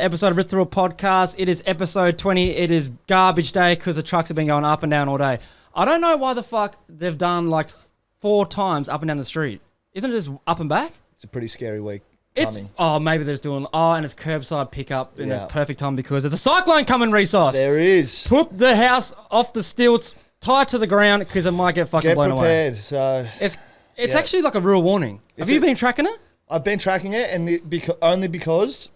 Episode of Rip Through a Podcast. It is episode 20. It is garbage day because the trucks have been going up and down all day. I don't know why the fuck they've done like 4 times up and down the street. Isn't it just up and back? It's a pretty scary week coming. Maybe they're doing, and it's curbside pickup and it's perfect time because there's a cyclone coming, Resource. There is. Put the house off the stilts, tie it to the ground because it might get fucking blown away. Get prepared. So it's actually like a real warning. Have you been tracking it? I've been tracking it and only because...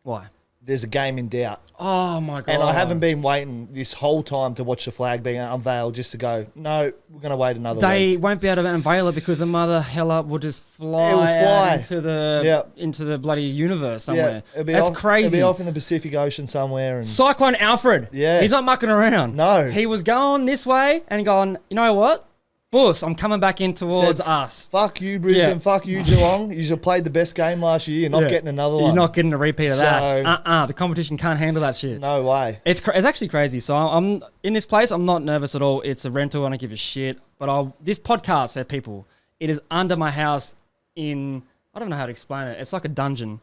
Why? There's a game in doubt. Oh, my God. And I haven't been waiting this whole time to watch the flag being unveiled just to go, no, we're going to wait another week. They won't be able to unveil it because the mother hella will just fly out into the bloody universe somewhere. Yeah, That's crazy. It'll be off in the Pacific Ocean somewhere. And Cyclone Alfred. Yeah. He's not mucking around. No. He was going this way and going, you know what? Boss, I'm coming back in towards us. Fuck you, Brisbane. Fuck you, Geelong. You just played the best game last year. You're not getting another one. You're not getting a repeat of that. The competition can't handle that shit. No way. It's actually crazy. So I'm in this place. I'm not nervous at all. It's a rental. I don't give a shit. But this podcast, people, it is under my house in, I don't know how to explain it. It's like a dungeon.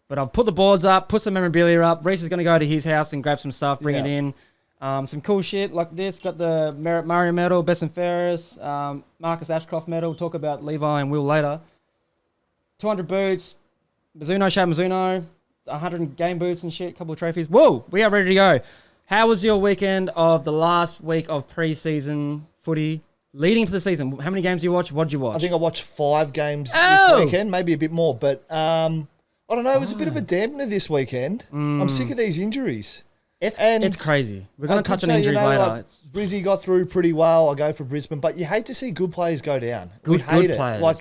But I've put the boards up, put some memorabilia up. Reese is going to go to his house and grab some stuff, bring it in. Some cool shit like this. Got the Mario Medal, Best and Fairest, Marcus Ashcroft Medal. We'll talk about Levi and Will later. 200 boots, Mizuno, Shad Mizuno, 100 game boots and shit, couple of trophies. Whoa, we are ready to go. How was your weekend of the last week of pre-season footy leading to the season? How many games did you watch? What did you watch? I think I watched 5 games this weekend, maybe a bit more. But I don't know, it was a bit of a dampener this weekend. I'm sick of these injuries. It's crazy. We're going to touch on injuries later. Like, Brizzy got through pretty well. I go for Brisbane. But you hate to see good players go down. Good players. Like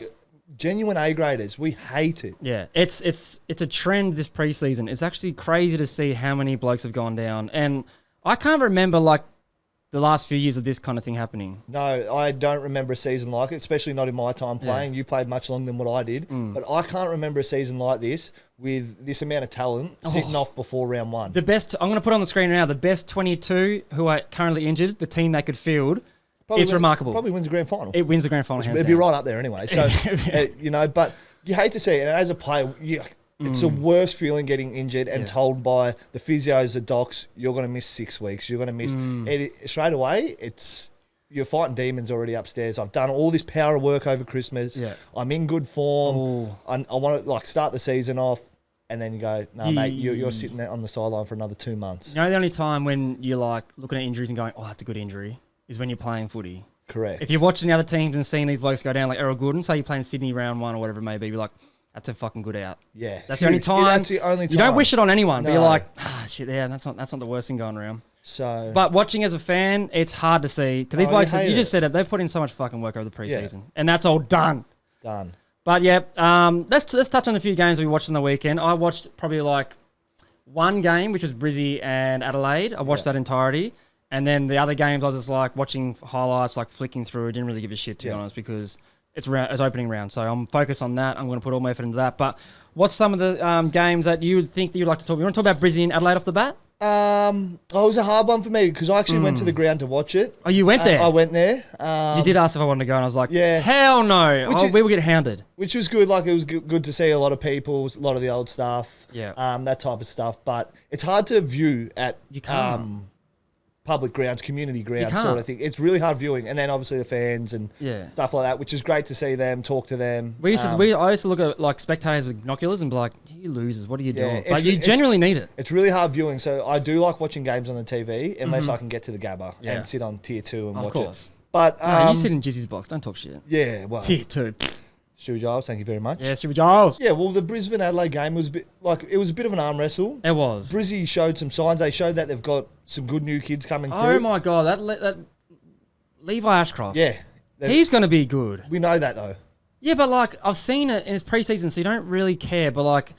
genuine A-graders. We hate it. Yeah, it's a trend this preseason. It's actually crazy to see how many blokes have gone down. And I can't remember like the last few years of this kind of thing happening. No, I don't remember a season like it, especially not in my time playing. Yeah. You played much longer than what I did. But I can't remember a season like this with this amount of talent sitting off before round 1. The best, I'm going to put on the screen now, the best 22 who are currently injured, the team they could field, it's remarkable. Probably wins the grand final. It wins the grand final. It'd be right up there anyway. So, but you hate to see it. And as a player, it's the worst feeling getting injured and told by the physios, the docs, you're going to miss 6 weeks. You're going to miss straight away. You're fighting demons already upstairs. I've done all this power work over Christmas. Yeah. I'm in good form. I want to start the season off. And then you go, no, mate, you're sitting there on the sideline for another 2 months. You know, the only time when you're like looking at injuries and going, oh, that's a good injury, is when you're playing footy. Correct. If you're watching the other teams and seeing these blokes go down, like Errol Goulden, say you're playing Sydney round 1 or whatever it may be, you're like, that's a fucking good out. Yeah. That's the only time. That's the only time. You don't wish it on anyone, but you're like, shit, that's not the worst thing going around. So, but watching as a fan, it's hard to see because these blokes, you just said it, they've put in so much fucking work over the preseason, and that's all done. Done. But yeah, let's touch on a few games we watched on the weekend. I watched probably like one game, which was Brizzy and Adelaide. I watched that entirety. And then the other games, I was just like watching highlights, like flicking through. I didn't really give a shit, to be honest, because it's opening round. So I'm focused on that. I'm going to put all my effort into that. But what's some of the games that you would think that you'd like to talk about? You want to talk about Brizzy and Adelaide off the bat? It was a hard one for me because I actually went to the ground to watch it. Oh, you went there? I went there. You did ask if I wanted to go, and I was like, hell no. We would get hounded. Which was good. Like, it was good to see a lot of people, a lot of the old stuff, that type of stuff. But it's hard to view at public grounds, community grounds sort of thing. It's really hard viewing. And then obviously the fans and stuff like that, which is great to see them, talk to them. I used to look at like spectators with binoculars and be like, you losers, what are you doing? But you genuinely need it. It's really hard viewing. So I do like watching games on the TV unless I can get to the Gabba and sit on tier 2 and watch it. But you sit in Jizzy's box, don't talk shit. Yeah, well. Tier 2. Stewie Giles, thank you very much. Yeah, Stewie Giles. Yeah, well, the Brisbane Adelaide game was it was a bit of an arm wrestle. It was. Brizzy showed some signs. They showed that they've got some good new kids coming through. Oh my God, that Levi Ashcroft. Yeah. He's going to be good. We know that though. Yeah, but like I've seen it in his preseason, so you don't really care. But like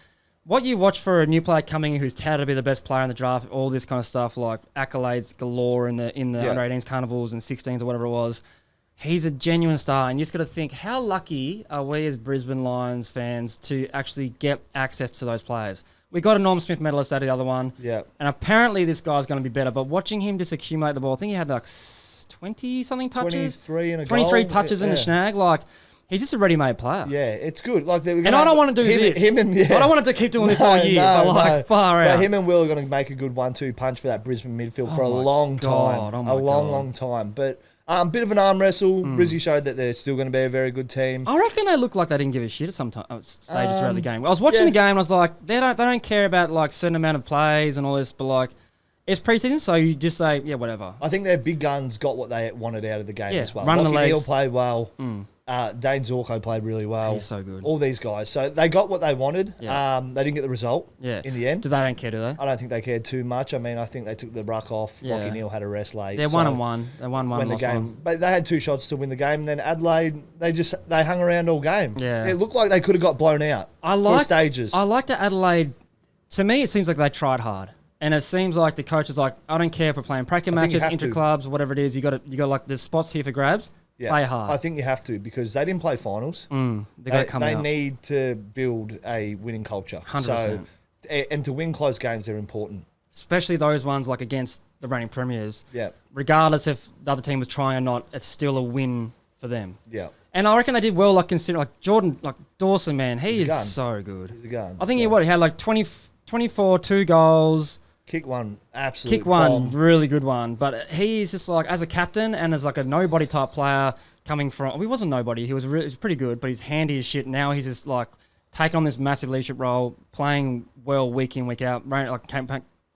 what you watch for a new player coming in who's touted to be the best player in the draft, all this kind of stuff, like accolades galore in the under 18s carnivals and 16s or whatever it was. He's a genuine star, and you just got to think, how lucky are we as Brisbane Lions fans to actually get access to those players? We got a Norm Smith medalist out of the other one, and apparently this guy's going to be better, but watching him just accumulate the ball, I think he had like 20-something touches. 23 and a 23 goal. touches and a snag. Like, He's just a ready-made player. Yeah, it's good. Like, and I don't want to do this. I don't want to keep doing this all year. But far out. But him and Will are going to make a good 1-2 punch for that Brisbane midfield for a long time. Long time. But bit of an arm wrestle. Brizzy showed that they're still going to be a very good team. I reckon they look like they didn't give a shit at some stages throughout the game. I was watching the game and I was like, they don't care about like certain amount of plays and all this, but like it's preseason, so you just say, yeah, whatever. I think their big guns got what they wanted out of the game as well. Running the legs. Neal played well. Dane Zorko played really well. He's so good. All these guys. So they got what they wanted. Yeah. They didn't get the result in the end. They don't care, do they? I don't think they cared too much. I mean, I think they took the ruck off. Lockie Neal had a rest late. They're 1-1. They won the game. But they had 2 shots to win the game. And then Adelaide, they hung around all game. Yeah. It looked like they could have got blown out for stages. I like that Adelaide. To me, it seems like they tried hard. And it seems like the coach is like, I don't care if we're playing bracket matches, inter-clubs, whatever it is. You got like, there's spots here for grabs. Yeah. Play hard. I think you have to because they didn't play finals. They need to build a winning culture. 100%. So, and to win close games, they're important. Especially those ones like against the reigning premiers. Yeah. Regardless if the other team was trying or not, it's still a win for them. Yeah. And I reckon they did well. Like consider like Jordan, like Dawson, man, he is so good. He's a gun. I think he had like 24, 2 goals. Kick one, absolutely. Kick one, really good one. But he's just like, as a captain and as like a nobody type player coming from, well, he wasn't nobody. He was pretty good, but he's handy as shit. Now he's just like taking on this massive leadership role, playing well week in, week out. Like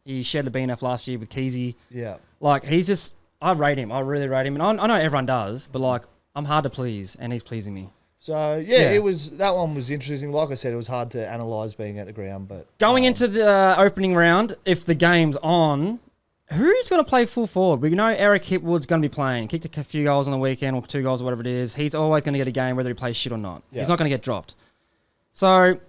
he shared the BNF last year with Keezy. Yeah. Like he's just, I rate him. I really rate him. And I know everyone does, but like I'm hard to please and he's pleasing me. So, that one was interesting. Like I said, it was hard to analyse being at the ground. But going into the opening round, if the game's on, who's going to play full forward? We know Eric Hipwood's going to be playing. Kicked a few goals on the weekend or 2 goals or whatever it is. He's always going to get a game whether he plays shit or not. Yeah. He's not going to get dropped. So,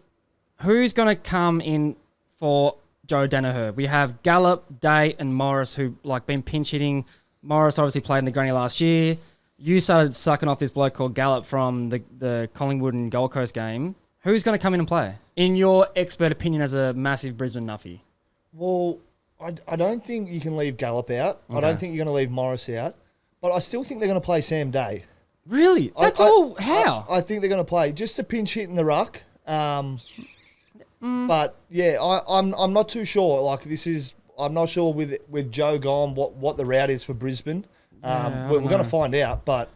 who's going to come in for Joe Daniher? We have Gallup, Day and Morris who like been pinch hitting. Morris obviously played in the granny last year. You started sucking off this bloke called Gallup from the Collingwood and Gold Coast game. Who's going to come in and play? In your expert opinion as a massive Brisbane nuffy. Well, I don't think you can leave Gallup out. Okay. I don't think you're going to leave Morris out. But I still think they're going to play Sam Day. Really? That's all? How? I think they're going to play just a pinch hit in the ruck. But, yeah, I'm not too sure. Like, I'm not sure with Joe gone what the route is for Brisbane. We're going to find out, but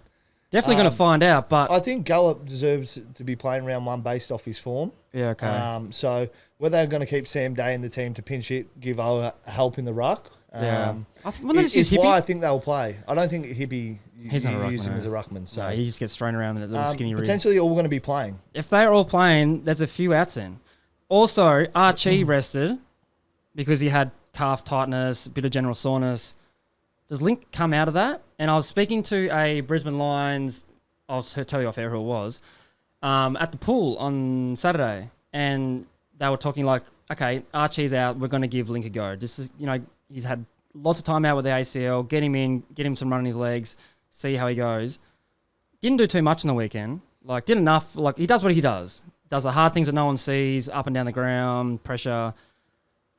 definitely going to find out. But I think Gallup deserves to be playing round 1 based off his form. Yeah, okay. So whether they're going to keep Sam Day in the team to pinch it, give a help in the ruck, is why I think they'll play. I don't think Hippie use him as a ruckman. So he just gets thrown around in that little skinny rear. Potentially all going to be playing. If they're all playing, there's a few outs in. Also, Archie rested because he had calf tightness, a bit of general soreness. Does Link come out of that? And I was speaking to a Brisbane Lions, I'll tell you off air who it was, at the pool on Saturday. And they were talking like, okay, Archie's out. We're going to give Link a go. This is, he's had lots of time out with the ACL. Get him in, get him some run on his legs, see how he goes. Didn't do too much on the weekend. Like, did enough. Like, he does what he does. Does the hard things that no one sees, up and down the ground, pressure.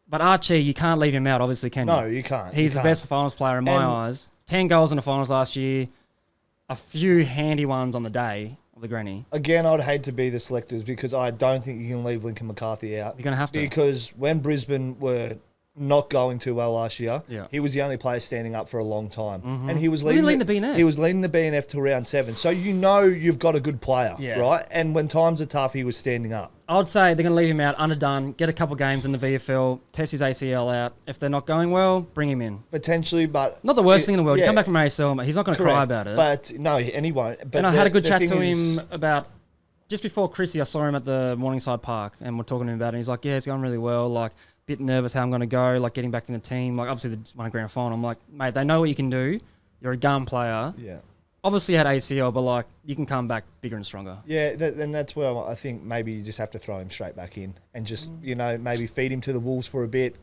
But Archie, you can't leave him out, obviously, can you? No, you can't. He's the best finals player in my eyes. 10 goals in the finals last year. A few handy ones on the day of the granny. Again, I'd hate to be the selectors because I don't think you can leave Lincoln McCarthy out. You're going to have to. Because when Brisbane were not going too well last year, he was the only player standing up for a long time. Mm-hmm. And he was leading the BNF. He was leading the BNF till round 7. So you've got a good player, right? And when times are tough, he was standing up. I'd say they're going to leave him out, underdone, get a couple games in the VFL, test his ACL out. If they're not going well, bring him in. Potentially, but... Not the worst thing in the world. You come back from ACL, he's not going to cry about it. But, no, and he won't. But and I had a good chat to him about... Just before Chrissy, I saw him at the Morningside Park, and we're talking to him about it, and he's like, yeah, it's going really well, like, bit nervous how I'm going to go, like, getting back in the team. Like, obviously, they just won a grand final. I'm like, mate, they know what you can do. You're a gun player. Yeah. Obviously had ACL, but like you can come back bigger and stronger. Yeah, and that's where I think maybe you just have to throw him straight back in and just maybe feed him to the wolves for a bit.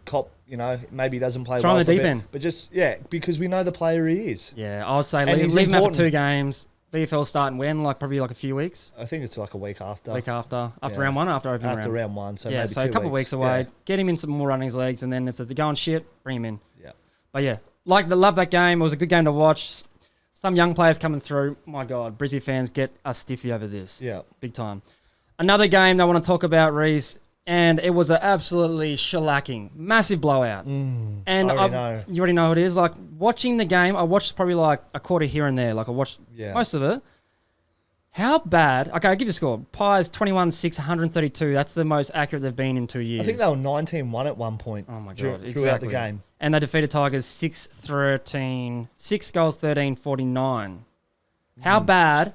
Maybe he doesn't play throw well him the deep end, but just because we know the player he is. Yeah, I would say leave him out for 2 games. VFL starting when? Probably a few weeks. I think it's like a week after. Round 1, after opening round. After round 1, so maybe so 2 a couple of weeks away. Yeah. Get him in some more running his legs, and then if they're going shit, bring him in. Yeah. But yeah, love that game. It was a good game to watch. some young players coming through. My God, Brizzy fans get a stiffy over this. Yeah. Big time. Another game that I want to talk about, Reese, and it was an absolutely shellacking, massive blowout. And I already know. you already know what it is. Like, watching the game, I watched probably like a quarter here and there. Like, I watched most of it. How bad? Okay, I'll give you a score. Pies 21-6, 132. That's the most accurate they've been in 2 years. I think they were 19-1 at one point. Oh my God, throughout exactly. the game. And they defeated Tigers 6-13, 6 goals, 13-49. How bad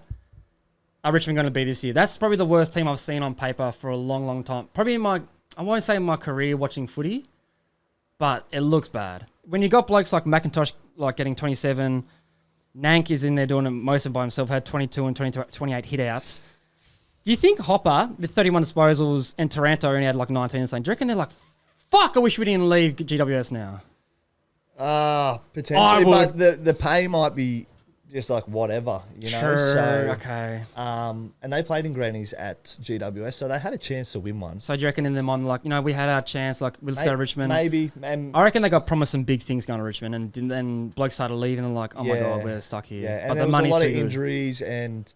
are Richmond going to be this year? That's probably the worst team I've seen on paper for a long, long time. Probably I won't say in my career watching footy, but it looks bad. When you got blokes like McIntosh like getting 27, Nank is in there doing it most of by himself, had 22 and 28 hit-outs. Do you think Hopper, with 31 disposals, and Taranto only had like 19 and something, do you reckon they're like, fuck, I wish we didn't leave GWS now? Potentially, but the pay might be just like whatever, you know. Sure, so, okay. And they played in grannies at GWS, so they had a chance to win one. So do you reckon in their mind, like, we had our chance, like, let's go to Richmond? Maybe. I reckon they got promised some big things going to Richmond, and then blokes started leaving and like, oh my God, we're stuck here. Yeah, and but there the was money's a lot too of good. injuries, and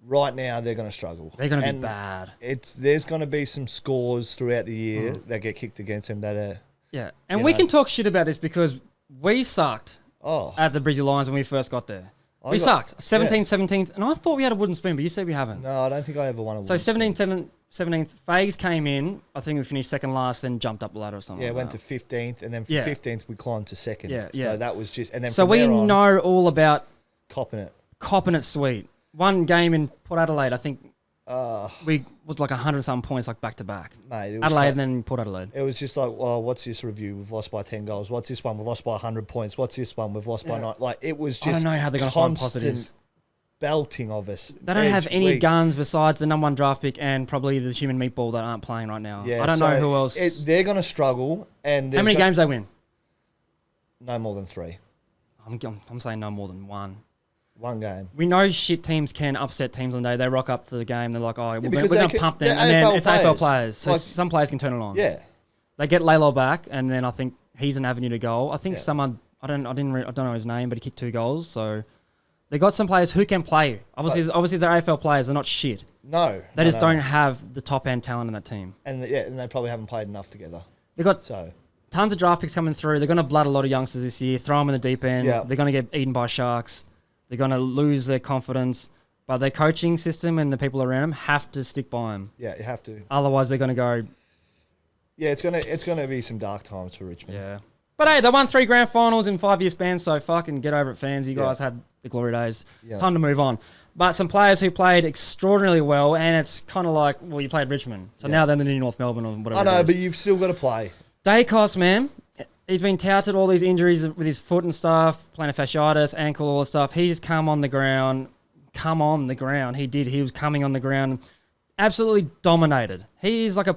right now they're going to struggle. They're going to be bad. There's going to be some scores throughout the year that get kicked against them that are... Yeah, and we can talk shit about this because we sucked at the Brisbane Lions when we first got there. We sucked. 17th, and I thought we had a wooden spoon, but you said we haven't. No, I don't think I ever won a wooden spoon. spoon. 17th, Fags came in. I think we finished second last, then jumped up the ladder or something. Yeah, like went that. to 15th, and then from 15th we climbed to second. Yeah. So that was just... And then so we know all about... Copping it. Copping it sweet. One game in Port Adelaide, I think we was like 100-something points, like back-to-back. Mate, it was Adelaide and then Port Adelaide. It was just like, oh, what's this review? We've lost by 10 goals. What's this one? We've lost by 100 points. What's this one? We've lost by 9. Like, it was just... I don't know how they're going to find positives. Belting of us. They don't have any guns besides the number 1 draft pick and probably the human meatball that aren't playing right now. Yeah, I don't know who else. They're going to struggle. And how many games they win? No more than 3. I'm saying no more than 1. 1 game. We know shit teams can upset teams on the day. They rock up to the game. They're like, we're going to pump them. And then it's AFL players. So like, some players can turn it on. Yeah. They get Laylaw back, and then I think he's an avenue to goal. I think someone, I don't know his name, but he kicked 2 goals. So they got some players who can play. Obviously they're AFL players. They're not shit. No. They just don't have the top end talent in that team. And they probably haven't played enough together. They got tons of draft picks coming through. They're going to blood a lot of youngsters this year. Throw them in the deep end. Yeah. They're going to get eaten by sharks. They're going to lose their confidence, but their coaching system and the people around them have to stick by them. Yeah, you have to. Otherwise, they're going to go. Yeah, it's gonna be some dark times for Richmond. Yeah, but hey, they won 3 grand finals in 5 year span, so fucking get over it, fans. You guys had the glory days. Yeah. Time to move on. But some players who played extraordinarily well, and it's kind of like, well, you played Richmond, so now they're in the new North Melbourne or whatever. I know, but you've still got to play. Dacos, man. He's been touted all these injuries with his foot and stuff, plantar fasciitis, ankle, all the stuff. He just come on the ground. He did. He was coming on the ground. Absolutely dominated. He is like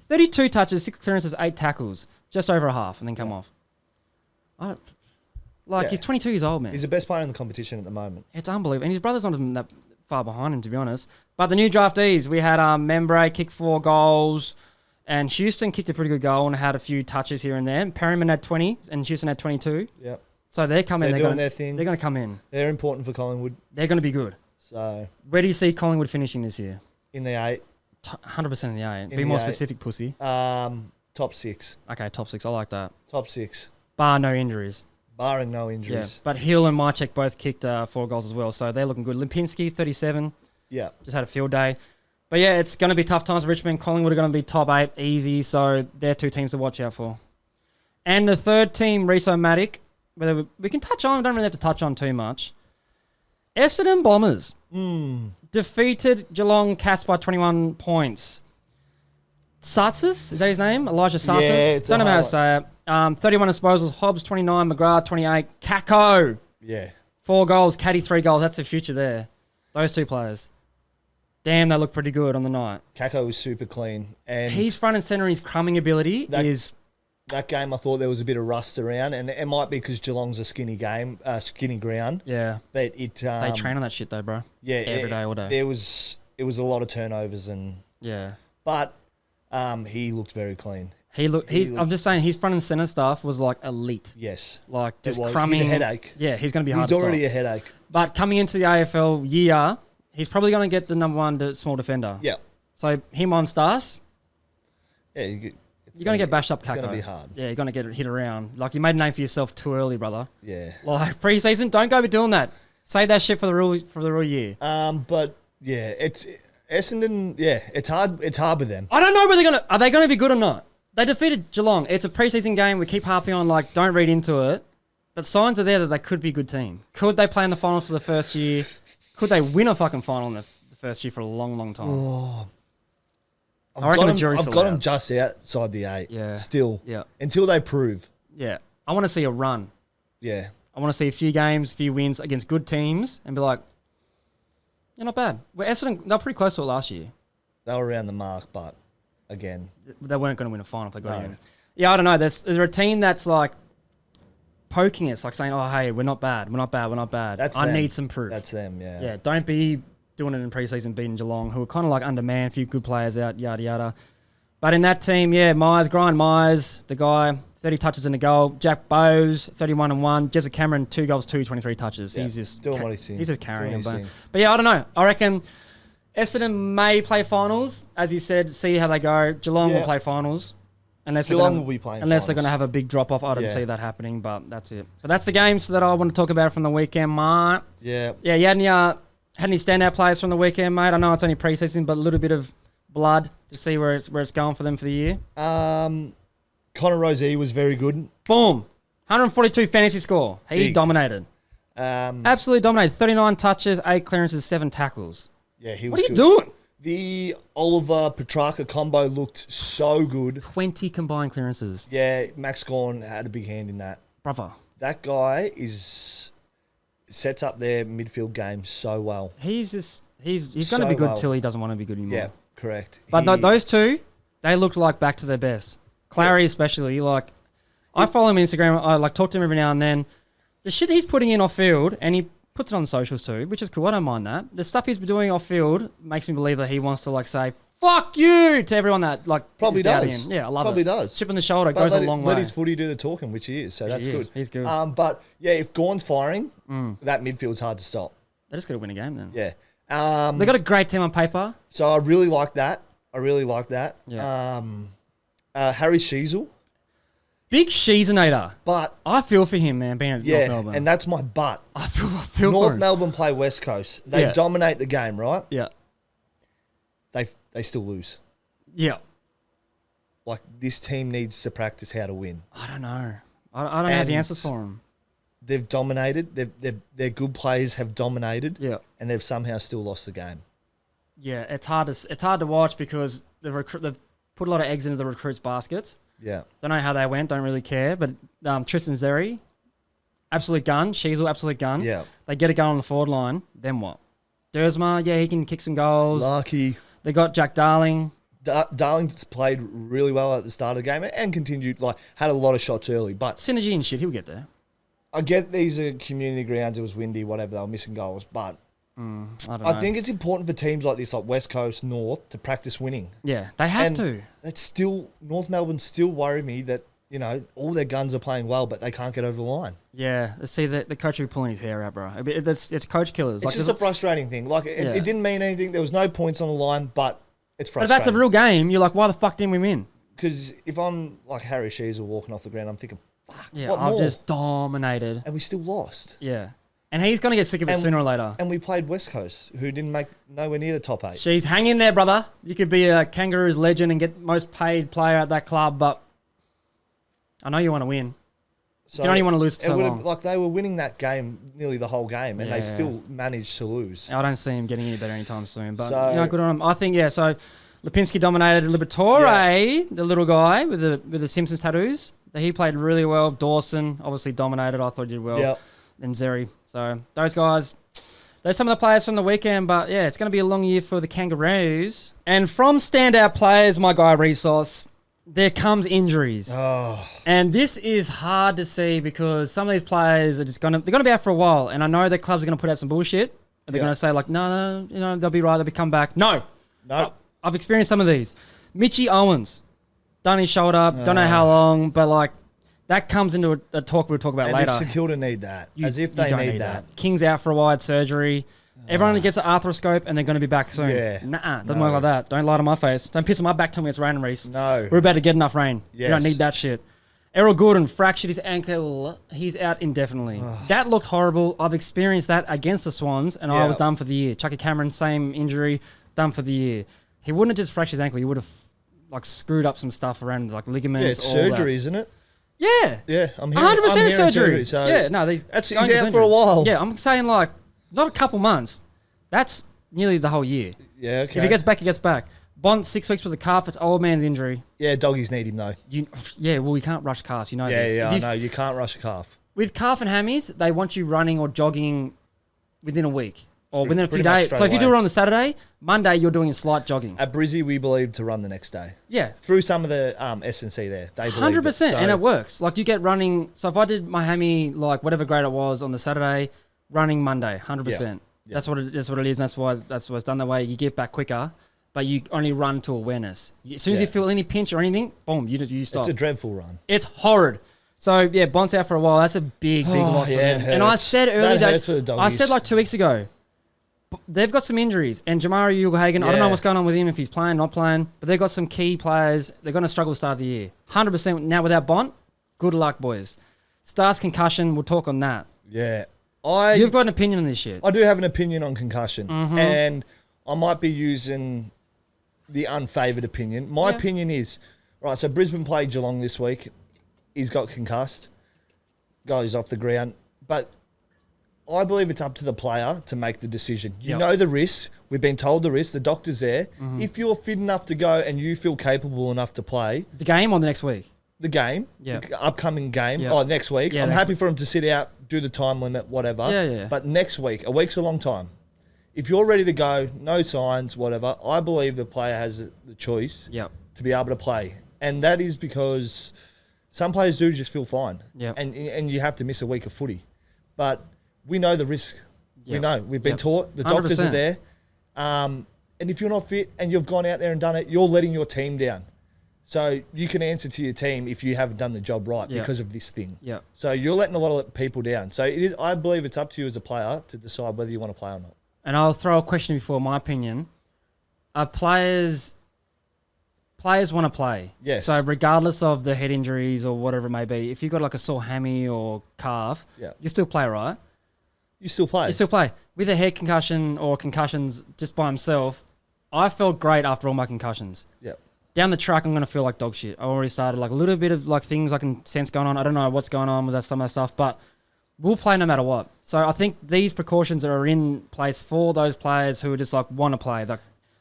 32 touches, 6 clearances, 8 tackles. Just over a half and then come off. He's 22 years old, man. He's the best player in the competition at the moment. It's unbelievable. And his brother's not even that far behind him, to be honest. But the new draftees, we had Membray kick 4 goals. And Houston kicked a pretty good goal and had a few touches here and there. Perryman had 20 and Houston had 22. Yep. So they're coming. They're doing their thing. They're going to come in. They're important for Collingwood. They're going to be good. So where do you see Collingwood finishing this year? In the 8. 100% in the 8. Be more specific, pussy. Top 6. Okay, top 6. I like that. Top 6. Bar no injuries. Barring no injuries. Yeah. But Hill and Mychek both kicked 4 goals as well. So they're looking good. Lipinski, 37. Yeah. Just had a field day. But yeah, it's going to be tough times for Richmond. Collingwood are going to be top 8 easy, so they're 2 teams to watch out for. And the third team, Reso-Matic, whether we can touch on, we don't really have to touch on too much. Essendon Bombers defeated Geelong Cats by 21 points. Satsas, is that his name? Elijah Satsas? Yeah, don't know how to say it. 31 disposals, Hobbs 29, McGrath 28, Kako. Yeah. 4 goals, Caddy 3 goals. That's the future there. Those 2 players. Damn, they look pretty good on the night. Kako was super clean. And he's front and centre, his crumbing ability is... That game, I thought there was a bit of rust around, and it might be because Geelong's a skinny ground. Yeah. But they train on that shit though, bro. Yeah. Every day, all day. It was a lot of turnovers and... Yeah. But he looked very clean. I'm just saying his front and center stuff was like elite. Yes. Like just was. crumbing. He's a headache. Yeah, he's going to be hard He's to already stop. a headache. But coming into the AFL year, he's probably going to get the number one small defender. Yeah. So him on Stars, Yeah, you're going to get bashed up, Kako. It's going to be hard. Yeah, you're going to get hit around. Like, you made a name for yourself too early, brother. Yeah. Like, pre-season, don't go be doing that. Save that shit for the real year. But yeah, it's Essendon. Yeah, it's hard. It's hard with them. I don't know whether are they going to be good or not. They defeated Geelong. It's a pre-season game. We keep harping on, like, don't read into it. But signs are there that they could be a good team. Could they play in the finals for the first year? Could they win a fucking final in the first year for a long, long time? Oh. I reckon the jury's I've still got out. them just outside the 8. Yeah. Still. Yeah. Until they prove. Yeah. I want to see a run. Yeah. I want to see a few games, a few wins against good teams and be like, you're not bad. Well, Essendon, they were pretty close to it last year. They were around the mark, but again. They weren't going to win a final if they got in. Yeah, I don't know. There's a team that's like poking us, like saying, oh, hey, we're not bad. We're not bad. We're not bad. I need some proof. That's them, yeah. Yeah, don't be doing it in pre-season beating Geelong, who are kind of like undermanned, a few good players out, yada, yada. But in that team, yeah, Brian Myers, the guy, 30 touches in the goal. Jack Bowes, 31-1. Jezza Cameron, 2 goals, 23 touches. Yeah, He's just doing what he's doing. He's just carrying them. But yeah, I don't know. I reckon Essendon may play finals, as you said. See how they go. Geelong will play finals, unless Geelong will be playing. Unless they're going to have a big drop off. I don't see that happening. But that's it. But that's the games that I want to talk about from the weekend, mate. Yeah. Yeah. You had any standout players from the weekend, mate? I know it's only pre-season, but a little bit of blood to see where it's going for them for the year. Connor Rozee was very good. Boom. 142 fantasy score. He Big. dominated. Absolutely dominated. 39 touches, 8 clearances, 7 tackles. Yeah, he was What are you good. doing? The Oliver Petrarca combo looked so good. 20 combined clearances. Yeah, Max Gawn had a big hand in that. Brother. That guy sets up their midfield game so well. He's going to So be good well. till he doesn't want to be good anymore. Yeah, correct. But those two, they looked like back to their best. Clary especially, like, I follow him on Instagram. I like talk to him every now and then. The shit he's putting in off field, and he puts it on the socials too, which is cool. I don't mind that. The stuff he's been doing off field makes me believe that he wants to like say "fuck you" to everyone that like Probably is doubting does. him. Yeah, I love Probably it. does. Chip on the shoulder But goes a long way. Let his footy do the talking, which he is. So that's good. He's good. But yeah, if Gawn's firing, that midfield's hard to stop. They just got to win a game then. Yeah. They got a great team on paper. So I really like that. Yeah. Harry Sheasel. Big Sheezenator. But I feel for him, man, being at North Melbourne. and that's my but. I feel for North him. Melbourne play West Coast. They dominate the game, right? Yeah. They still lose. Yeah. Like, this team needs to practice how to win. I don't know. I don't have the answers for him. They've dominated. Their good players have dominated. Yeah. And they've somehow still lost the game. Yeah, it's hard to watch because they've put a lot of eggs into the recruits' baskets. Yeah. Don't know how they went. Don't really care. But Tristan Xerri, absolute gun. Sheasel, absolute gun. Yeah. They get a gun on the forward line. Then what? Dersma, yeah, he can kick some goals. Lucky. They got Jack Darling. Darlington's played really well at the start of the game and continued, had a lot of shots early. But Synergy and shit, he'll get there. I get these are community grounds. It was windy, whatever. They were missing goals. But I don't know. I think it's important for teams like this, like West Coast, North, to practice winning. Yeah, they have to. That's still, North Melbourne still worry me that, all their guns are playing well, but they can't get over the line. Yeah, see, the coach will be pulling his hair out, bro. It's coach killers. It's just a frustrating thing. It didn't mean anything. There was no points on the line, but it's But frustrating. if that's a real game, you're like, why the fuck didn't we win? Because if I'm like Harry Sheasel walking off the ground, I'm thinking, fuck, Yeah, what I've more? just dominated. And we still lost. Yeah. And he's going to get sick of it sooner or later. And we played West Coast, who didn't make nowhere near the top 8. She's hanging there, brother. You could be a Kangaroos legend and get most paid player at that club, but I know you want to win. So you don't even want to lose for so long. Like, they were winning that game nearly the whole game, and they still managed to lose. I don't see him getting any better anytime soon. But, So- good on him. I think, so Lipinski dominated Liberatore, the little guy with the Simpsons tattoos. He played really well. Dawson obviously dominated. I thought he did well. Yep. And Xerri. So those guys, they're some of the players from the weekend. But yeah, it's going to be a long year for the Kangaroos. And from standout players, my guy Resource, there comes injuries. Oh, And this is hard to see because some of these players are just they're gonna be out for a while. And I know the clubs are gonna put out some bullshit. And they're gonna say like, no, they'll be right. They'll be come back. No. no. I've experienced some of these. Mitchie Owens. done his shoulder. Don't know how long, but like that comes into a talk we'll talk about and later. if St Kilda need that, as if they don't need that. King's out for a wide surgery. Everyone gets an arthroscope and they're going to be back soon. Yeah. Nah, doesn't work like that. Don't lie to my face. Don't piss on my back. Tell me it's raining, Reese. No. We're about to get enough rain. Yes. We don't need that shit. Errol Gordon fractured his ankle. He's out indefinitely. That looked horrible. I've experienced that against the Swans, and I was done for the year. Chucky Cameron, same injury, done for the year. He wouldn't have just fractured his ankle. He would have like screwed up some stuff around like ligaments. Yeah, it's all surgery, that. isn't it? Yeah. Yeah, I'm hearing 100% surgery. So yeah, no, he's he's out for a while. Yeah, I'm saying like not a couple months. That's nearly the whole year. Yeah, okay. If he gets back, he gets back. Bond 6 weeks with a calf. It's old man's injury. Yeah, doggies need him though. Well, you can't rush calves. You know Yeah, this. yeah, I know. You can't rush a calf. With calf and hammies, they want you running or jogging within a week or within a few Pretty much days. straight So if you do away. it on the Saturday, Monday you're doing slight jogging. At Brizzy, we believe to run the next day. Yeah. Through some of the S&C there. They 100%, and it works. Like you get running. So if I did my hammy, like whatever grade it was on the Saturday, running Monday, 100%. Yeah. That's what it is. And that's why it's done that way. You get back quicker, but you only run to awareness. As soon as you feel any pinch or anything, boom, you stop. It's a dreadful run. It's horrid. So yeah, Bont's out for a while. That's a big loss for yeah, them. And I said earlier that hurts for the doggies. I said like 2 weeks ago, they've got some injuries. And Jamari Ugelhagen, I don't know what's going on with him, if he's playing, not playing, but they've got some key players. They're going to struggle to start the year. 100% now without Bont. Good luck, boys. Stars concussion. We'll talk on that. Yeah. You've got an opinion on this shit. I do have an opinion on concussion. Mm-hmm. And I might be using the unfavoured opinion. My opinion is, right, so Brisbane played Geelong this week. He's got concussed. Goes off the ground. But I believe it's up to the player to make the decision. You know the risks. We've been told the risks. The doctor's there. Mm-hmm. If you're fit enough to go and you feel capable enough to play The game or the next week? the game, Yeah. the upcoming game, Yeah. next week, Yeah, I'm next happy for him to sit out, do the time limit, whatever. Yeah. But next week, a week's a long time. If you're ready to go, no signs, whatever, I believe the player has the choice Yep. to be able to play. And that is because some players do just feel fine. Yep. And you have to miss a week of footy. But we know the risk. We Yep. know. We've been Yep. taught. The doctors are 100%. there. And if you're not fit and you've gone out there and done it, you're letting your team down. So you can answer to your team if you haven't done the job right Yep. because of this thing. Yep. So you're letting a lot of people down. So it is. I believe it's up to you as a player to decide whether you want to play or not. And I'll throw a question before my opinion. Are players want to play? Yes. So regardless of the head injuries or whatever it may be, if you've got like a sore hammy or calf, you still play, right? You still play. You still play. With a head concussion or concussions just by himself, I felt great after all my concussions. Yeah. Down the track, I'm going to feel like dog shit. I already started like a little bit of like things I can sense going on. I don't know what's going on with that, some of that stuff, but we'll play no matter what. So I think these precautions are in place for those players who are just like want to play. Like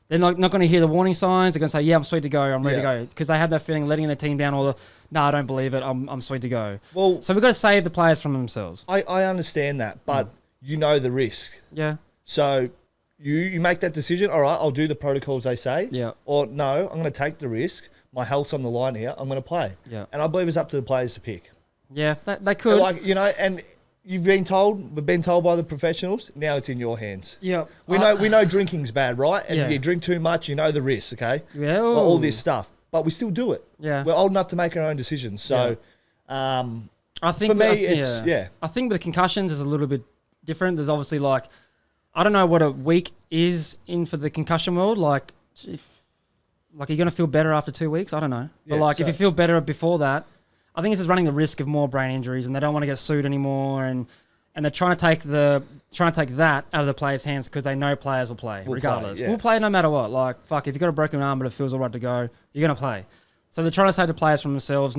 they're not going to hear the warning signs. They're going to say, yeah, I'm sweet to go. I'm ready to go. Because they have that feeling letting their team down or no, I don't believe it. I'm sweet to go. Well, so we've got to save the players from themselves. I understand that, but you know the risk. Yeah. So you make that decision. All right, I'll do the protocols they say. Yeah. Or no, I'm going to take the risk. My health's on the line here. I'm going to play. Yeah. And I believe it's up to the players to pick. Yeah, they could. Like, and we've been told by the professionals. Now it's in your hands. Yeah. We know drinking's bad, right? And Yeah. you drink too much, you know the risks. Okay. Yeah. Well, all this stuff, but we still do it. Yeah. We're old enough to make our own decisions. So, I think for me, it's I think with the concussions is a little bit different. There's obviously like, I don't know what a week is in for the concussion world. Like, you're gonna feel better after 2 weeks. I don't know, but if you feel better before that, I think it's just running the risk of more brain injuries, and they don't want to get sued anymore, and they're trying to take that out of the players' hands because they know players will play regardless. We'll play no matter what. Like, fuck, if you've got a broken arm but it feels all right to go, you're gonna play. So they're trying to save the players from themselves.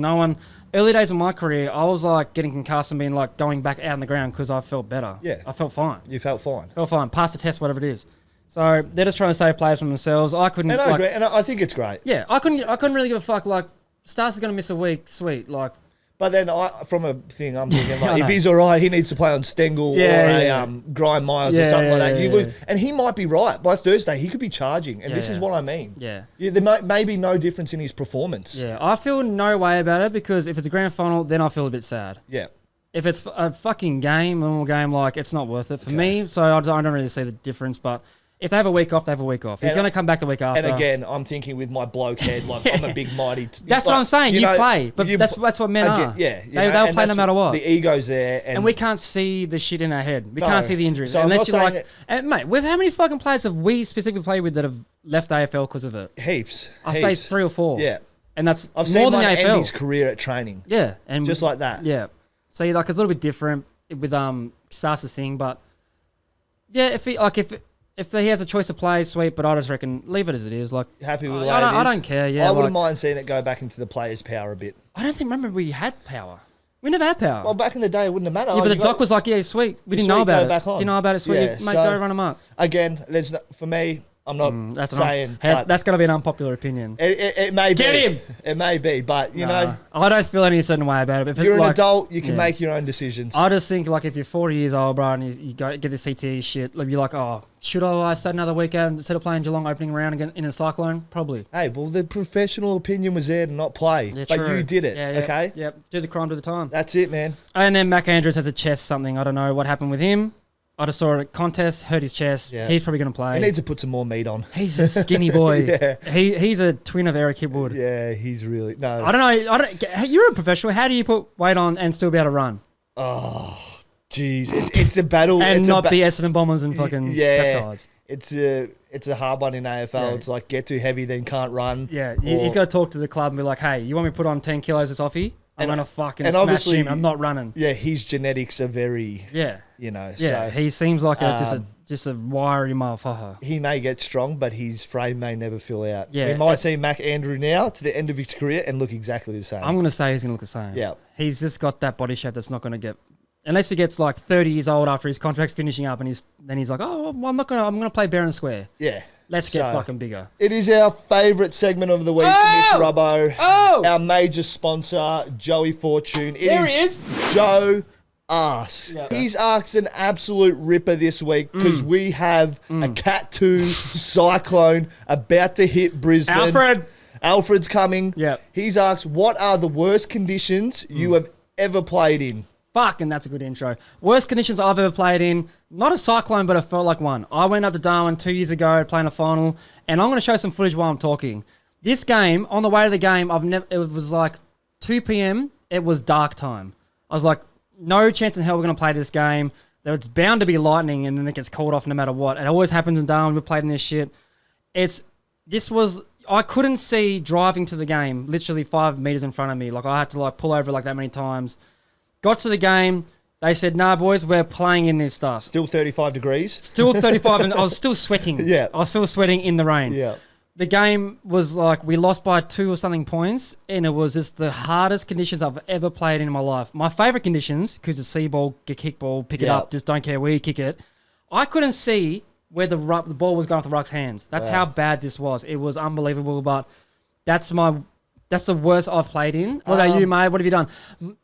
Early days of my career, I was like getting concussed and being like going back out on the ground because I felt better. Yeah. I felt fine. You felt fine. Passed the test, whatever it is. So they're just trying to save players from themselves. I couldn't. And I agree, and I think it's great. Yeah, I couldn't really give a fuck. Like, Stars is going to miss a week, sweet. Like, but then from a thing, I'm thinking like, I if know. he's all right, he needs to play on Stengel or a Grind Myers or something like that. You lose, and he might be right. By Thursday, he could be charging, and this is what I mean. Yeah. There may be no difference in his performance. Yeah, I feel no way about it because if it's a grand final, then I feel a bit sad. Yeah. If it's a fucking game, normal game, like, it's not worth it for me. So I don't really see the difference, but If they have a week off, they have a week off. He's going to come back the week after. And again, I'm thinking with my bloke head, like I'm a big mighty. That's what I'm saying. You play, but that's what men are. Yeah, they'll play no matter what. The ego's there, and we can't see the shit in our head. We can't see the injuries. So unless you're like, mate, how many fucking players have we specifically played with that have left AFL because of it? Heaps. I'll say 3 or 4. Yeah, and that's I've more seen than the AFL. End his career at training. Yeah, and just like that. Yeah, so like it's a little bit different with Sas's thing, but yeah, if he has a choice to play, sweet. But I just reckon leave it as it is. Like happy with the way I don't care. Yeah, I wouldn't mind seeing it go back into the players' power a bit. I don't think. Remember, we had power. We never had power. Well, back in the day, it wouldn't have mattered. Yeah, but the doc was like, "Yeah, sweet. We didn't know about it. Didn't know about it. Sweet, yeah, mate. Go run amok." Again, for me. I'm not saying that's going to be an unpopular opinion. It may be. Get him. It may be, but you know, I don't feel any certain way about it. If you're an adult, you can make your own decisions. I just think like if you're 40 years old, bro, and you go get the CTE shit, like, you're like, oh, should I start another weekend instead of playing Geelong opening round again in a Cyclone? Probably. Hey, well, the professional opinion was there to not play, but you did it. Okay. Yep. Do the crime, do the time. That's it, man. And then Mac Andrews has a chest something. I don't know what happened with him. I just saw it at contest, hurt his chest. Yeah. He's probably going to play. He needs to put some more meat on. He's a skinny boy. He's a twin of Eric Hipwood. Yeah, he's really... No. I don't know. You're a professional. How do you put weight on and still be able to run? Oh, jeez. It's a battle. And not be Essendon Bombers and fucking peptides. It's a hard one in AFL. Yeah. It's like get too heavy, then can't run. Yeah, he's got to talk to the club and be like, hey, you want me to put on 10 kilos this offie? I'm going to fucking smash him. I'm not running. Yeah, his genetics are very... Yeah. You know, yeah, so, he seems like just a wiry motherfucker. He may get strong, but his frame may never fill out. Yeah, we might see Mac Andrew now to the end of his career and look exactly the same. I'm going to say he's going to look the same. Yeah. He's just got that body shape that's not going to get... Unless he gets like 30 years old after his contract's finishing up and he's like, oh, well, I'm going to play Barron Square. Yeah. Let's get fucking bigger. It is our favourite segment of the week, Mitch Robbo. Oh! Our major sponsor, Joey Fortune. There he is. Joe Asks. Yeah. He's asked an absolute ripper this week because we have a Cat 2 cyclone about to hit Brisbane. Alfred's coming. Yeah. He's asked, what are the worst conditions you have ever played in? Fucking, that's a good intro. Worst conditions I've ever played in. Not a cyclone, but I felt like one. I went up to Darwin 2 years ago playing a final, and I'm going to show some footage while I'm talking. This game, on the way to the game, it was like 2 p.m. It was dark time. I was like, no chance in hell we're going to play this game. It's bound to be lightning, and then it gets called off no matter what. It always happens in Darwin. We've played in this shit. I couldn't see driving to the game, literally 5 meters in front of me. Like, I had to like pull over like that many times. Got to the game. They said, nah, boys, we're playing in this stuff. Still 35 degrees? Still 35, and I was still sweating. Yeah. I was still sweating in the rain. Yeah. The game was like, we lost by 2 or something points, and it was just the hardest conditions I've ever played in my life. My favourite conditions, because the C ball, get kick ball, pick it up, just don't care where you kick it. I couldn't see where the ball was going off the ruck's hands. That's how bad this was. It was unbelievable, but that's the worst I've played in. What about you, mate? What have you done?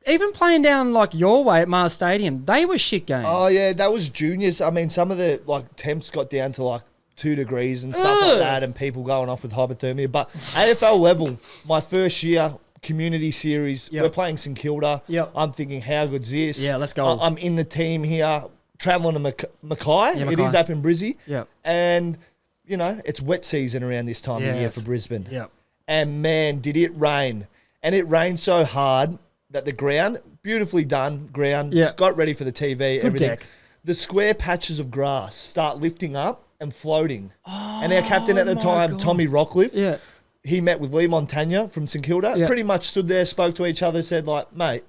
Even playing down like your way at Mars Stadium, they were shit games. Oh, yeah, that was juniors. I mean, some of the like temps got down to like 2 degrees and stuff like that, and people going off with hypothermia. But AFL level, my first year community series, we're playing St Kilda. Yep. I'm thinking, how good's this? Yeah, let's go. I'm in the team here, travelling to Mackay. It is up in Brizzy. Yeah. And, you know, it's wet season around this time of year for Brisbane. Yeah. And, man, did it rain. And it rained so hard that the ground, beautifully done ground, got ready for the TV, everything. Deck. The square patches of grass start lifting up and floating. And our captain at the time, Tommy Rockcliffe, he met with Lee Montagna from St Kilda, pretty much stood there, spoke to each other, said like, mate,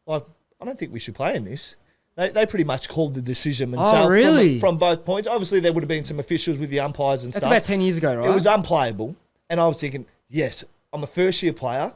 like, I don't think we should play in this. They pretty much called the decision themselves. Oh, really? From both points. Obviously, there would have been some officials with the umpires and stuff. That's about 10 years ago, right? It was unplayable. And I was thinking, yes, I'm a first-year player.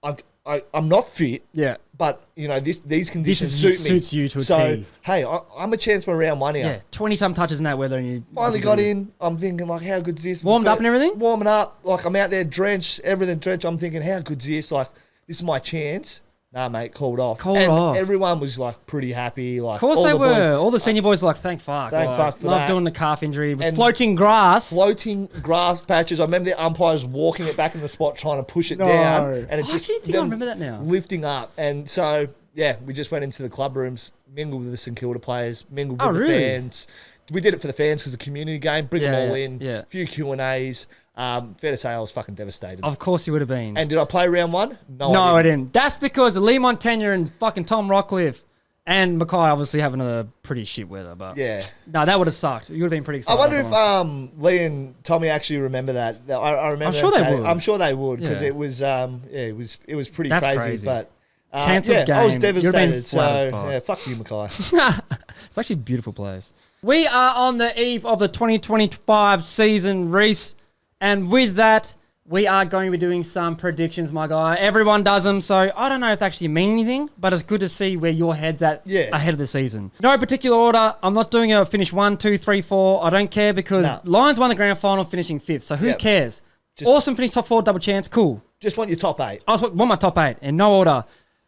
I'm not fit. Yeah. But, you know, these conditions suit me. Suits you to a so, T. hey, I'm a chance for round 1 here. Yeah, 20-some touches in that weather. And you finally got in. I'm thinking, like, how good's this? Warmed up and everything? Warming up. Like, I'm out there drenched, everything drenched. I'm thinking, how good's this? Like, this is my chance. Nah, mate, called off. Everyone was, like, pretty happy. Like, of course they were. All the senior boys were like, thank fuck. Thank fuck for that. Not doing the calf injury. And floating grass. Floating grass patches. I remember the umpires walking it back in the spot trying to push it down. And it just... I remember that now. Lifting up. And so, yeah, we just went into the club rooms, mingled with the St Kilda players, mingled with the fans, we did it for the fans because the community game. Bring them all in. Yeah. A few Q&As. Fair to say, I was fucking devastated. Of course you would have been. And did I play round one? No, I didn't. That's because Lee Montagna and fucking Tom Rockcliffe and Mackay obviously having a pretty shit weather. But yeah, no, that would have sucked. You would have been pretty excited. I wonder if Lee and Tommy actually remember that. I remember. I'm sure they would. I'm sure they would because it was pretty crazy. But cancelled game. I was devastated. So fuck you, Mackay. It's actually a beautiful place. We are on the eve of the 2025 season, Reese. And with that, we are going to be doing some predictions, my guy. Everyone does them, so I don't know if they actually mean anything, but it's good to see where your head's at ahead of the season. No particular order. I'm not doing a finish 1, 2, 3, 4. I don't care because Lions won the grand final finishing 5th, so who cares? Awesome finish top 4, double chance, cool. Just want your top 8. I just want my top 8 in no order.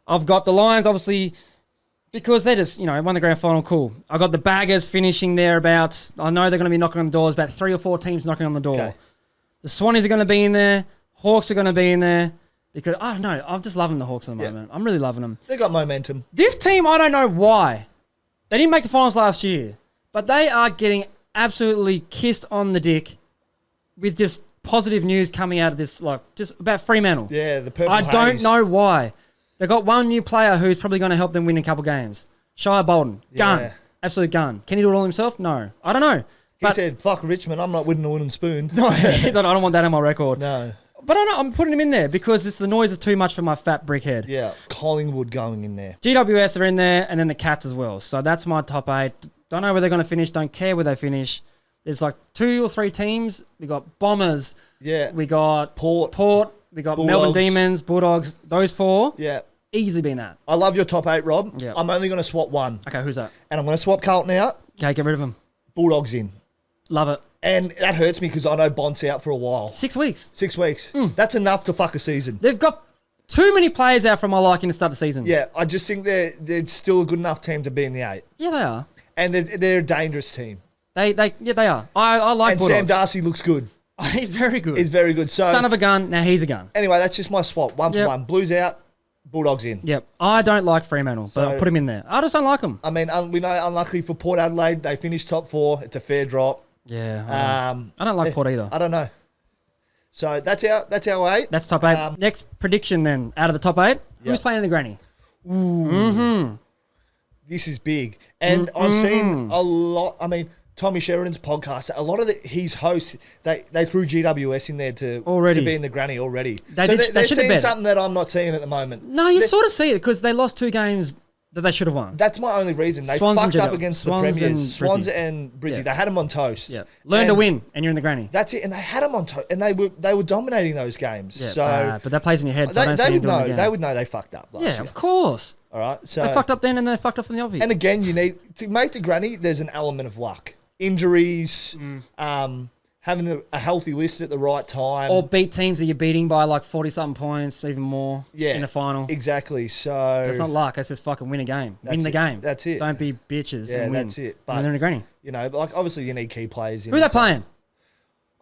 I've got the Lions, obviously, because they just, won the grand final, cool. I got the Baggers finishing thereabouts. I know they're going to be knocking on the doors, about 3 or 4 teams knocking on the door. Okay. The Swannies are going to be in there. Hawks are going to be in there. Because, I don't know, I'm just loving the Hawks at the moment. I'm really loving them. They got momentum. This team, I don't know why. They didn't make the finals last year. But they are getting absolutely kissed on the dick with just positive news coming out of this, just about Fremantle. Yeah, the purple I don't haze. know why. They've got one new player who's probably going to help them win a couple games. Shia Bolden. Gun. Yeah. Absolute gun. Can he do it all himself? No. I don't know. He said, fuck Richmond, I'm not winning a wooden spoon. No, I don't want that on my record. No. But I know I'm putting him in there because the noise is too much for my fat brick head. Yeah. Collingwood going in there. GWS are in there and then the Cats as well. So that's my top 8. Don't know where they're going to finish. Don't care where they finish. There's 2 or 3 teams. We got Bombers. Yeah. We got Port. We got Bulldogs. Melbourne Demons, Bulldogs. Those 4. Yeah. Easily been that. I love your top 8, Rob. Yeah. I'm only going to swap one. Okay, who's that? And I'm going to swap Carlton out. Okay, get rid of him. Bulldogs in. Love it. And that hurts me because I know Bont's out for a while. 6 weeks. 6 weeks. That's enough to fuck a season. They've got too many players out from my liking to start the season. Yeah, I just think they're still a good enough team to be in the 8. Yeah, they are. And they're a dangerous team. They are. I like and Bulldogs. Sam Darcy looks good. He's very good. He's very good. So Son of a gun, now he's a gun. Anyway, that's just my swap. 1 for 1. Blues out, Bulldogs in. Yep. I don't like Fremantle, so I'll put him in there. I just don't like him. I mean, we know, unluckily for Port Adelaide, they finished top 4. It's a fair drop. Yeah. I don't like Port either. I don't know. So that's our 8. That's top 8. Next prediction then, out of the top 8, who's playing in the granny? Ooh. Mm-hmm. This is big. And I've seen a lot. I mean, Tommy Sheridan's podcast, a lot of his hosts, they threw GWS in there to be in the granny already. They're seeing something that I'm not seeing at the moment. No, you sort of see it because they lost 2 games that they should have won. That's my only reason. They fucked up against the Premiers. Swans and Brizzy. They had them on toast. Yeah. Learn to win and you're in the granny. That's it. And they had them on toast. And they were dominating those games. Yeah, but that plays in your head. So they would know they fucked up last year. Of course. All right. So they fucked up then and they fucked up in the obvious. And again, you need to make the granny, there's an element of luck. Injuries, having a healthy list at the right time. Or beat teams that you're beating by 40-something points, even more in the final. Exactly. So it's not luck. It's just fucking win a game. Win the game. That's it. Don't be bitches and win. That's it. But they're in a granny. Obviously you need key players. Who are they playing?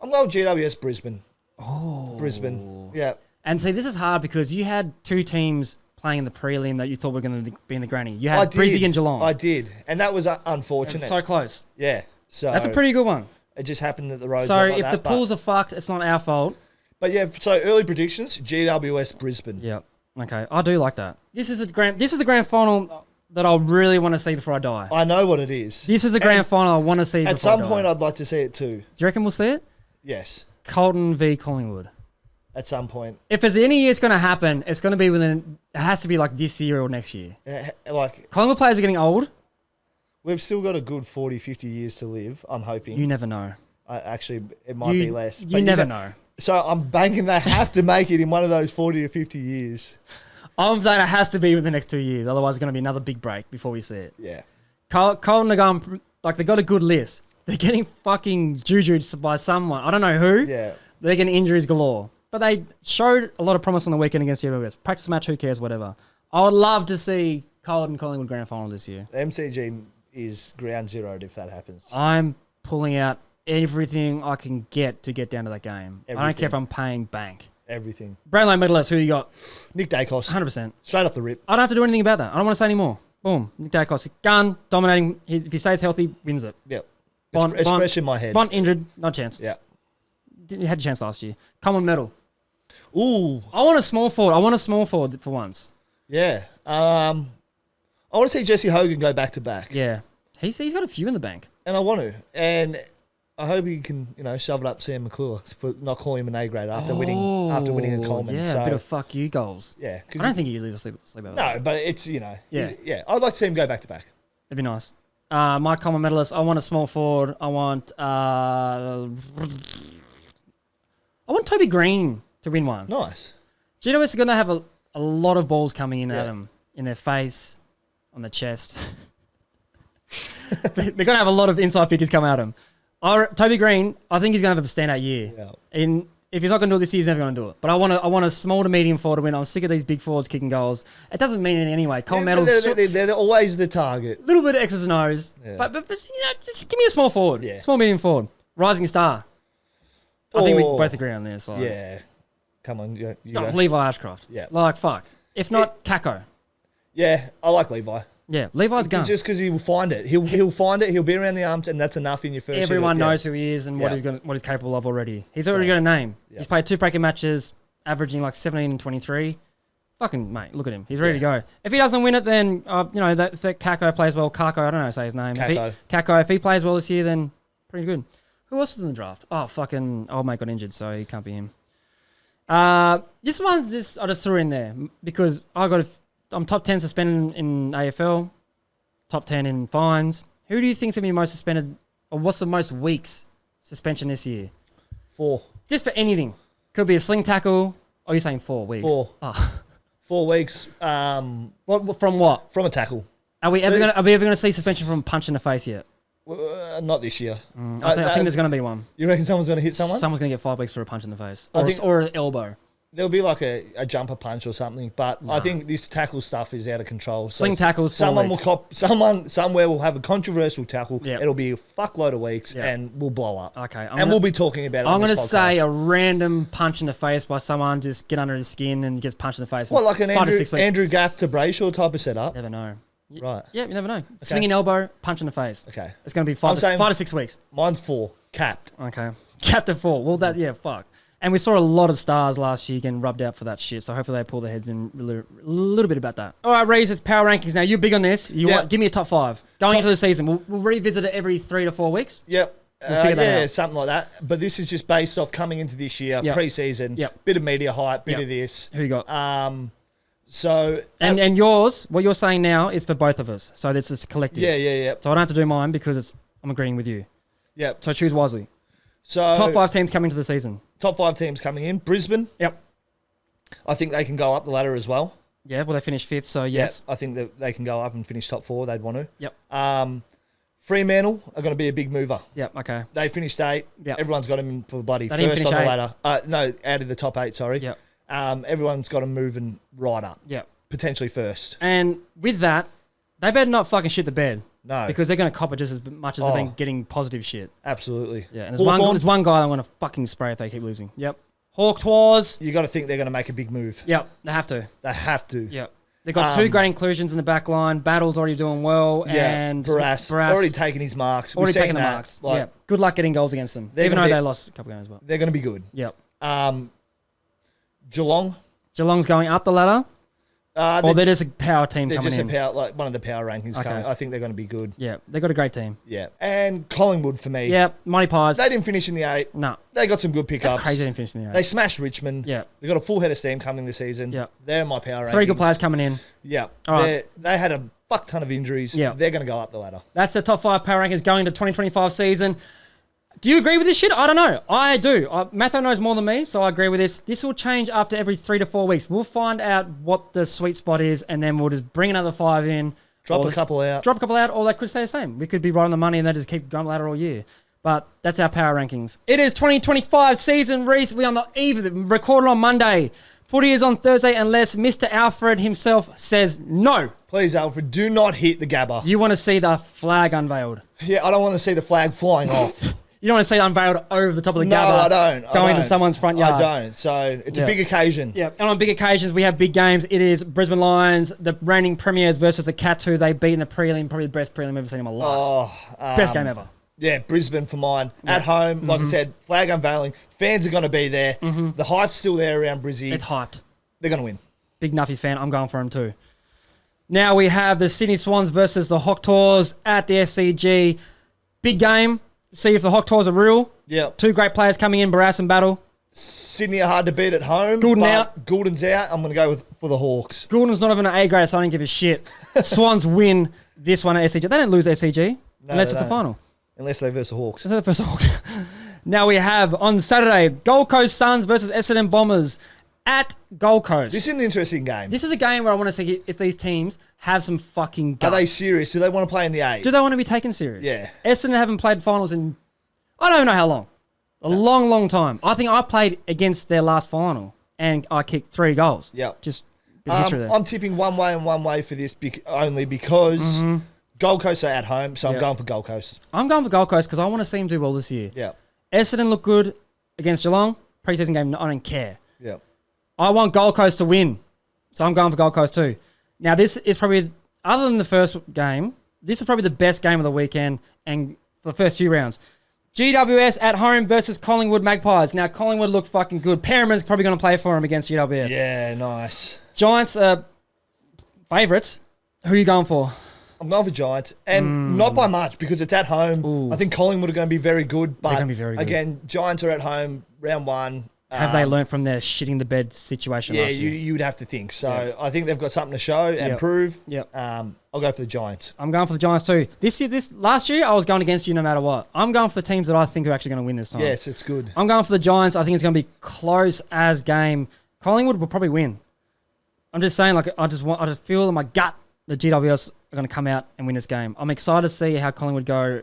I'm going GWS Brisbane. Oh. Brisbane. Yeah. And see, this is hard because you had 2 teams playing in the prelim that you thought were going to be in the granny. You had Brizzy and Geelong. I did. And that was unfortunate. So close. Yeah. So that's a pretty good one. It just happened that the roads So went like if the pools are fucked, it's not our fault. But yeah, so early predictions, GWS Brisbane. Yeah. Okay. I do like that. This is the grand final that I really want to see before I die. I know what it is. This is the grand final I want to see before I die. At some point, I'd like to see it too. Do you reckon we'll see it? Yes. Carlton v Collingwood. At some point. If there's any year it's going to happen, it's going to be it has to be this year or next year. Collingwood players are getting old. We've still got a good 40, 50 years to live, I'm hoping. You never know. Actually, it might be less. You never know. So I'm banking they have to make it in one of those 40 to 50 years. I'm saying it has to be within the next 2 years. Otherwise, it's going to be another big break before we see it. Yeah. Carlton are going, they got a good list. They're getting fucking jujued by someone. I don't know who. Yeah. They're getting injuries galore. But they showed a lot of promise on the weekend against GWS. Practice match, who cares, whatever. I would love to see Carlton Collingwood grand final this year. The MCG is ground zeroed if that happens. I'm pulling out everything I can get to get down to that game. Everything. I don't care if I'm paying bank. Everything. Brownlow medalist, who you got? Nick Dacos. 100%. Straight off the rip. I don't have to do anything about that. I don't want to say any more. Boom. Nick Dacos. Gun, dominating. If he stays healthy, wins it. Yep. It's fresh in my head. Bont injured, no chance. Yeah. You had a chance last year. Coleman medal. Ooh. I want a small forward for once. Yeah. I want to see Jesse Hogan go back to back. Yeah. He's got a few in the bank. And I want to. And I hope he can, shove it up Sam McClure for not calling him an A grade after winning a Coleman. Yeah, a bit of fuck you goals. Yeah. I don't think he leaves a sleep over. No, but it's, Yeah. Yeah. I'd like to see him go back to back. It'd be nice. My Coleman medalist, I want a small forward. I want Toby Green to win one. Nice. GWS are going to have a lot of balls coming in at them, in their face, on the chest. They're going to have a lot of inside figures come at them. Toby Green, I think he's going to have a standout year. Yeah. If he's not going to do it this year, he's never going to do it. But I want a small to medium forward to win. I'm sick of these big forwards kicking goals. It doesn't mean anything anyway. Medal. They're always the target. A little bit of X's and O's. Yeah. But just give me a small forward. Yeah. Small, medium forward. Rising star. I think we both agree on this. Like. Yeah. Come on. You go. Levi Ashcroft. Yeah. Like, fuck. If not, Kako. Yeah, I like Levi. Yeah, Levi's gun. Just because he will find it. He'll find it. He'll be around the arms, and that's enough in your first. Everyone knows who he is and what he's capable of already. He's already got a name. Yeah. He's played 2 breaking matches, averaging like 17 and 23. Fucking mate, look at him. He's ready to go. If he doesn't win it, then if Kako plays well, Kako, I don't know how to say his name. Kako. If he plays well this year, then pretty good. Who else was in the draft? Oh, fucking old mate got injured, so he can't be him. This one, I just threw in there because I'm top 10 suspended in AFL, top 10 in fines. Who do you think's gonna be most suspended, or what's the most weeks suspension this year? 4. Just for anything. Could be a sling tackle. Oh, you're saying 4 weeks? 4. Oh. 4 weeks. What from what? From a tackle. Are we ever gonna see suspension from punch in the face yet? Not this year. I think there's going to be one. You reckon someone's going to hit someone? Someone's going to get 5 weeks for a punch in the face. Or an elbow. There'll be like a jumper punch or something. But I think this tackle stuff is out of control. So sling tackles, 4 weeks. Someone somewhere will have a controversial tackle. Yep. It'll be a fuckload of weeks and we'll blow up. Okay. We'll be talking about it I'm going to say a random punch in the face by someone just get under his skin and gets punched in the face. What, like an Andrew Gaff to Brayshaw type of setup? Never know. Right. Yeah, you never know. Okay. Swinging elbow, punch in the face. Okay. It's going to be 5 to 6 weeks. Mine's 4. Capped. Okay. Capped at 4. Well, fuck. And we saw a lot of stars last year getting rubbed out for that shit. So hopefully they pull their heads in a little bit about that. All right, Reese, it's power rankings now. You're big on this. Give me a top 5. Going into the season, we'll revisit it every 3 to 4 weeks. Yep. Something like that. But this is just based off coming into this year, pre-season, bit of media hype, bit of this. Who you got? So and yours, what you're saying now is for both of us. So it's collective. Yeah. So I don't have to do mine because I'm agreeing with you. Yeah. So choose wisely. So top 5 teams coming to the season. Top 5 teams coming in. Brisbane. Yep. I think they can go up the ladder as well. Yeah, well they finished 5th, so yes. I think that they can go up and finish top 4. They'd want to. Yep. Fremantle are going to be a big mover. Yep. Okay. They finished 8. Yep. Everyone's got them for bloody first on the ladder. No, out of the top 8. Sorry. Yep. Everyone's got them moving right up. Yep. Potentially first. And with that, they better not fucking shit the bed. No. Because they're going to cop it just as much as they've been getting positive shit. Absolutely. Yeah, and there's one guy I want to fucking spray if they keep losing. Yep. Hawk-Twas. You got to think they're going to make a big move. Yep, they have to. Yep. They've got 2 great inclusions in the back line. Battle's already doing well. And Barras already taking his marks. Already taking the marks. Yeah. Good luck getting goals against them. Even though they lost a couple games as well. They're going to be good. Yep. Geelong. Geelong's going up the ladder. They're just a power team coming in. They're just one of the power rankings coming. I think they're going to be good. Yeah, they've got a great team. Yeah. And Collingwood for me. Yeah, Monty Pies. They didn't finish in the 8. No. They got some good pickups. That's crazy they didn't finish in the 8. They smashed Richmond. Yeah. They got a full head of steam coming this season. Yeah. They're my power rankings. 3 good players coming in. Yeah. All right. They had a fuck ton of injuries. Yeah. They're going to go up the ladder. That's the top 5 power rankings going to 2025 season. Do you agree with this shit? I don't know. I do. Matho knows more than me, so I agree with this. This will change after every 3 to 4 weeks. We'll find out what the sweet spot is, and then we'll just bring another 5 in. Drop a couple out, or they could stay the same. We could be right on the money, and they just keep going ladder all year. But that's our power rankings. It is 2025 season, Reese. We're on the eve of it. Recorded on Monday. Footy is on Thursday unless Mr. Alfred himself says no. Please, Alfred, do not hit the Gabba. You want to see the flag unveiled. Yeah, I don't want to see the flag flying off. You don't want to see it unveiled over the top of the Gabba. No, I don't. Going into someone's front yard. I don't. So it's a big occasion. Yeah, and on big occasions, we have big games. It is Brisbane Lions, the reigning premiers versus the Cats, who they beat in the prelim. Probably the best prelim I've ever seen in my life. Best game ever. Yeah, Brisbane for mine. At home, like I said, flag unveiling. Fans are going to be there. The hype's still there around Brizzy. It's hyped. They're going to win. Big Nuffy fan. I'm going for him too. Now we have the Sydney Swans versus the Hawktors at the SCG. Big game. See if the Hawktors are real. Yeah. Two great players coming in, Barras and Battle. Sydney are hard to beat at home. Goulden out. Goulden's out. I'm going to go for the Hawks. Goulden's not even an A grade, so I don't give a shit. Swans win this one at SCG. They don't lose SCG unless it's a final. Unless they versus the Hawks. Unless they versus the Hawks. Now we have on Saturday, Gold Coast Suns versus Essendon Bombers at Gold Coast. This is an interesting game. This is a game where I want to see if these teams have some fucking guts. Are they serious? Do they want to play in the A? Do they want to be taken serious? Yeah. Essendon haven't played finals in, I don't even know how long. A long, long time. I think I played against their last final and I kicked 3 goals. Yeah. Just a bit of history there. I'm tipping one way and one way for this only because Gold Coast are at home, so I'm going for Gold Coast. I'm going for Gold Coast because I want to see them do well this year. Yeah. Essendon look good against Geelong. Pre-season game, I don't care. Yeah. I want Gold Coast to win. So I'm going for Gold Coast too. Now, this is probably, other than the first game, this is probably the best game of the weekend and for the first few rounds. GWS at home versus Collingwood Magpies. Now, Collingwood look fucking good. Perriman's probably going to play for him against GWS. Yeah, nice. Giants are favourites. Who are you going for? I'm going for Giants, and not by much because it's at home. Ooh. I think Collingwood are going to be very good, but They're going to be very good. Again, Giants are at home, round 1. Have they learned from their shitting the bed situation Yeah, last year? you would have to think. So I think they've got something to show and prove. Yep. I'll go for the Giants. I'm going for the Giants too. Last year, I was going against you no matter what. I'm going for the teams that I think are actually going to win this time. Yes, it's good. I'm going for the Giants. I think it's going to be close as game. Collingwood will probably win. I'm just saying, like, I just feel in my gut that GWS are going to come out and win this game. I'm excited to see how Collingwood go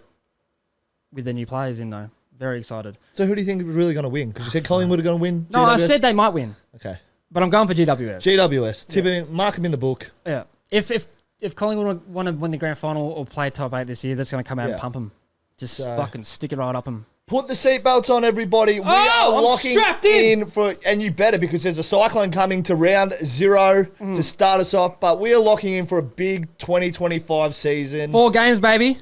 with their new players in, though. Very excited. So who do you think is really going to win? Because you said Collingwood are going to win. No, GWS? I said they might win. Okay. But I'm going for GWS. GWS. Tip him, mark him in the book. Yeah. If Collingwood want to win the grand final or play top 8 this year, that's going to come out and pump them. Just fucking stick it right up them. Put the seatbelts on, everybody. We are locking in for, and you better because there's a cyclone coming to round 0 to start us off. But we are locking in for a big 2025 season. 4 games, baby.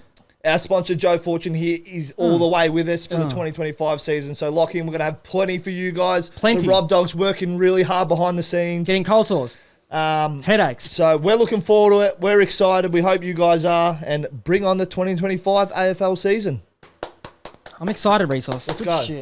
Our sponsor, Joe Fortune, here is all the way with us for the 2025 season. So lock in. We're going to have plenty for you guys. Plenty. The Rob Dogs working really hard behind the scenes. Getting cold sores. Headaches. So we're looking forward to it. We're excited. We hope you guys are. And bring on the 2025 AFL season. I'm excited, Resource. Let's go. Shit.